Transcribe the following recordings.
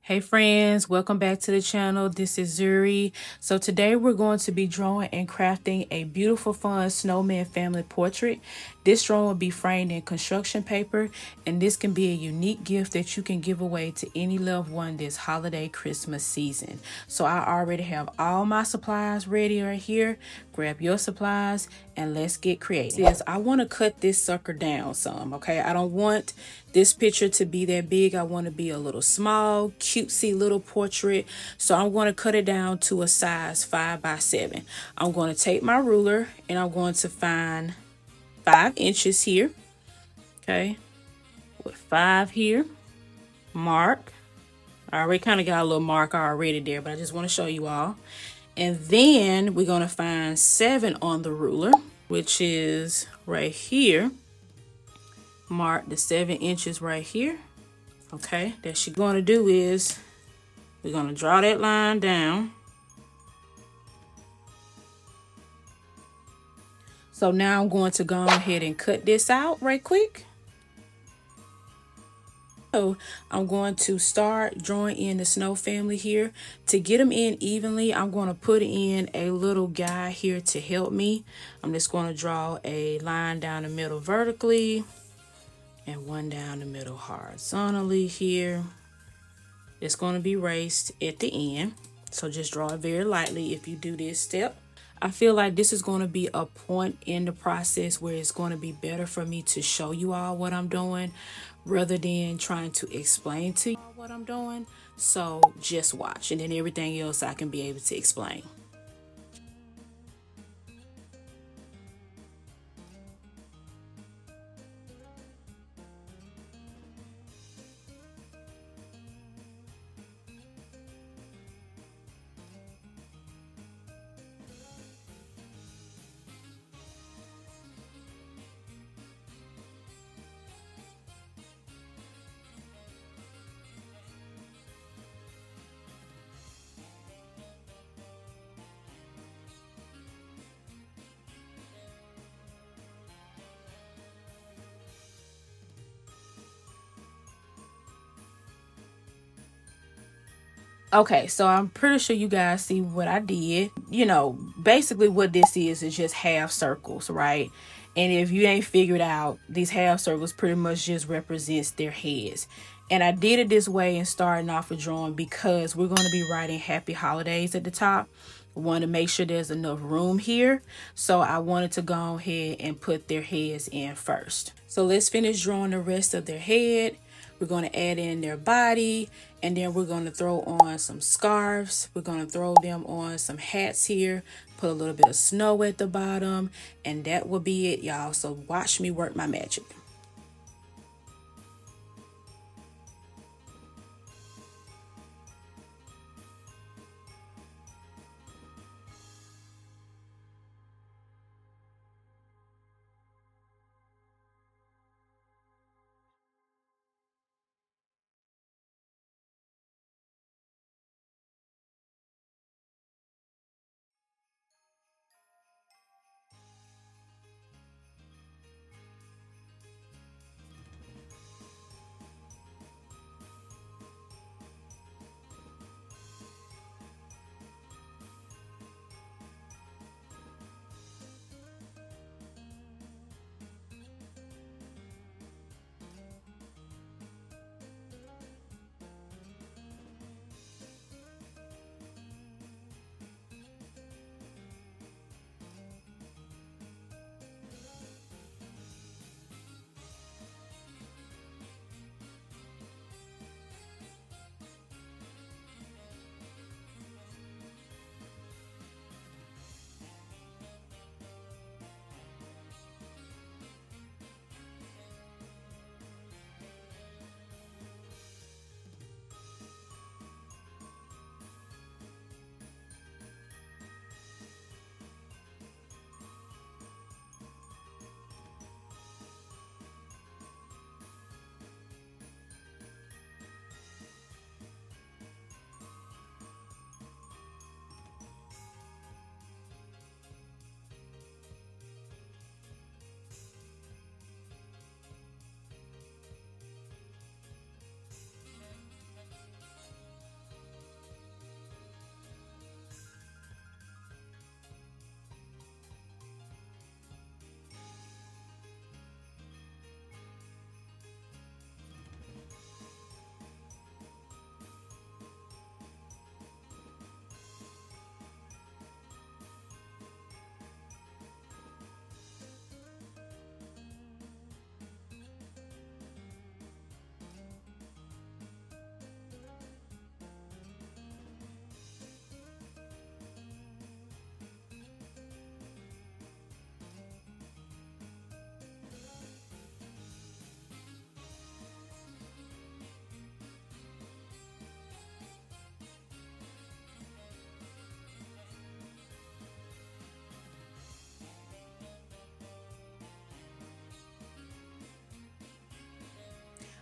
Hey friends, welcome back to the channel. This is Zuri. So today we're going to be drawing and crafting a beautiful fun snowman family portrait. This drawing will be framed in construction paper, and this can be a unique gift that you can give away to any loved one this holiday Christmas season. So I already have all my supplies ready right here. Grab your supplies and let's get creative. I want to cut this sucker down some, okay? I don't want this picture to be that big. I want to be a little small, cutesy little portrait. So I'm going to cut it down to a size 5x7. I'm going to take my ruler and I'm going to find 5 inches here. Okay, with 5 here. Mark. I already kind of got a little mark already there, but I just want to show you all. And then we're going to find 7 on the ruler, which is right here. Mark the 7 inches right here. Okay, that you're going to do is we're going to draw that line down. So now I'm going to go ahead and cut this out right quick. So I'm going to start drawing in the snow family here. To get them in evenly, I'm going to put in a little guy here to help me. I'm just going to draw a line down the middle vertically and one down the middle horizontally here. It's going to be raised at the end. So just draw it very lightly if you do this step. I feel like this is going to be a point in the process where it's going to be better for me to show you all what I'm doing rather than trying to explain to you what I'm doing. So just watch, and then everything else I can be able to explain. Okay, so I'm pretty sure you guys see what I did. You know, basically what this is just half circles, right? And if you ain't figured out, these half circles pretty much just represents their heads. And I did it this way and starting off with drawing because we're going to be writing happy holidays at the top. I want to make sure there's enough room here. So I wanted to go ahead and put their heads in first. So let's finish drawing the rest of their head. We're going to add in their body, and then we're going to throw on some scarves. We're going to throw them on some hats here, put a little bit of snow at the bottom, and that will be it, y'all. So watch me work my magic.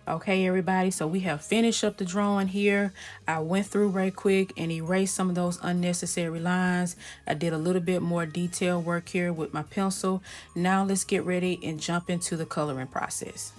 Okay, everybody, so we have finished up the drawing here. I went through right quick and erased some of those unnecessary lines. I did a little bit more detail work here with my pencil. Now let's get ready and jump into the coloring process.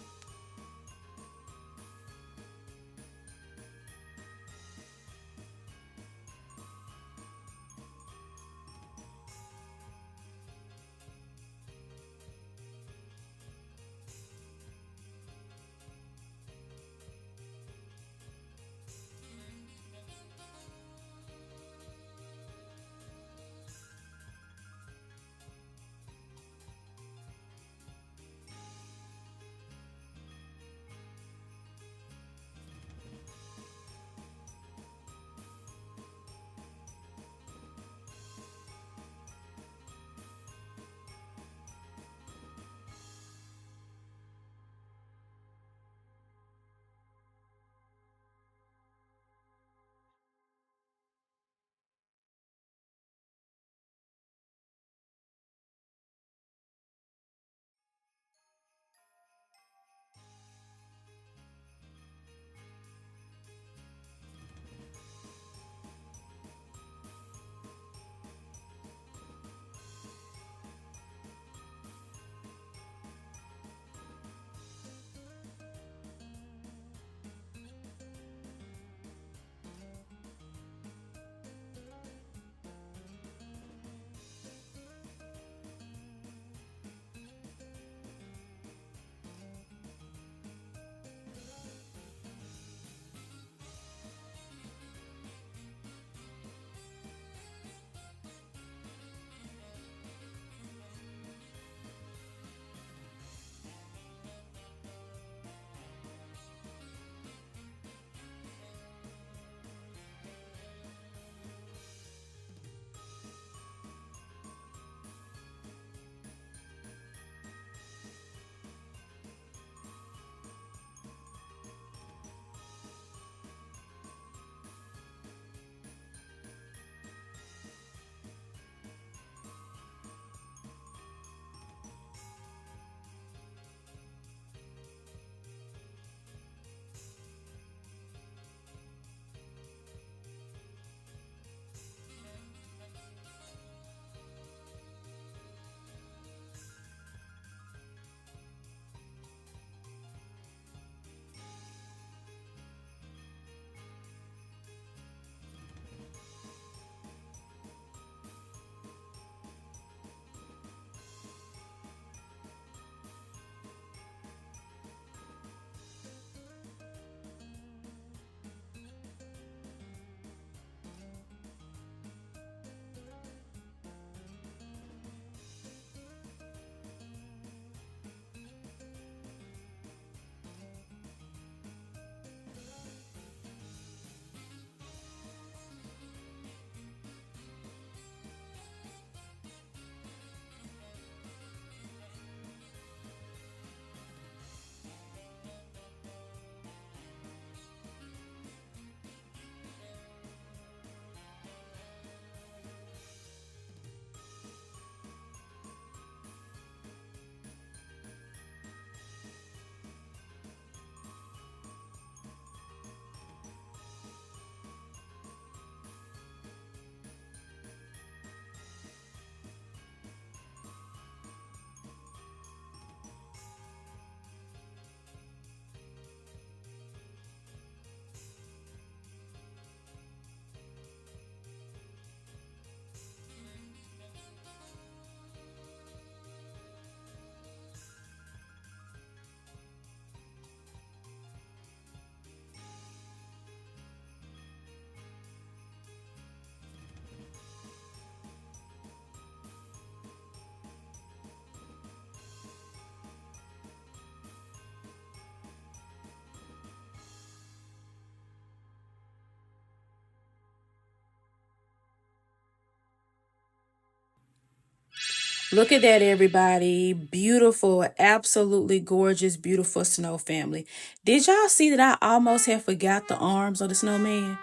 Look at that, everybody. Beautiful, absolutely gorgeous, beautiful snow family. Did y'all see that I almost had forgot the arms of the snowman?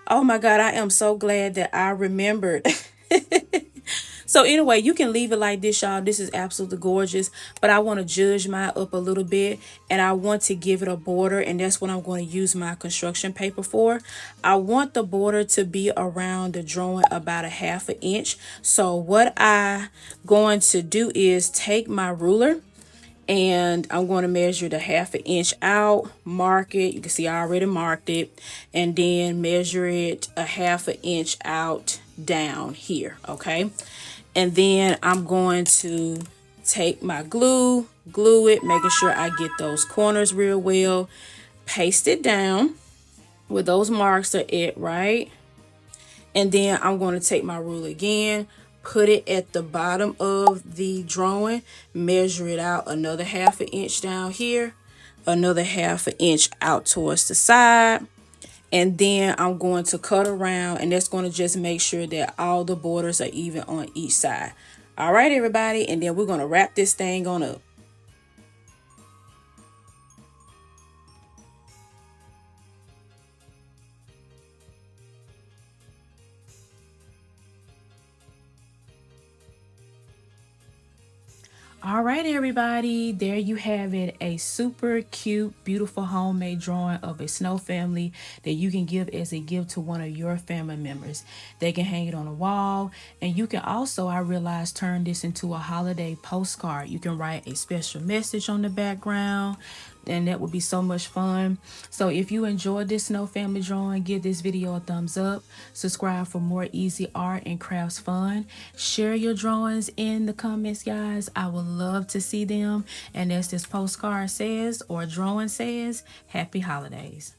Oh my God, I am so glad that I remembered. So anyway, you can leave it like this, y'all. This is absolutely gorgeous, but I want to judge mine up a little bit, and I want to give it a border, and that's what I'm going to use my construction paper for. I want the border to be around the drawing about a 1/2 inch. So what I going to do is take my ruler, and I'm going to measure the 1/2 inch out, mark it. You can see I already marked it, and then measure it a 1/2 inch out down here. Okay. And then I'm going to take my glue it, making sure I get those corners real well, paste it down where those marks are at, right? And then I'm going to take my ruler again, put it at the bottom of the drawing, measure it out another 1/2 inch down here, another 1/2 inch out towards the side. And then I'm going to cut around, and that's going to just make sure that all the borders are even on each side. All right, everybody. And then we're going to wrap this thing on up. All right, everybody, there you have it. A super cute, beautiful homemade drawing of a snow family that you can give as a gift to one of your family members. They can hang it on a wall, and you can also, I realized, turn this into a holiday postcard. You can write a special message on the background, and that would be so much fun. So if you enjoyed this snow family drawing, give this video a thumbs up, subscribe for more easy art and crafts fun, share your drawings in the comments, guys. I would love to see them. And as this postcard says, or drawing says, happy holidays.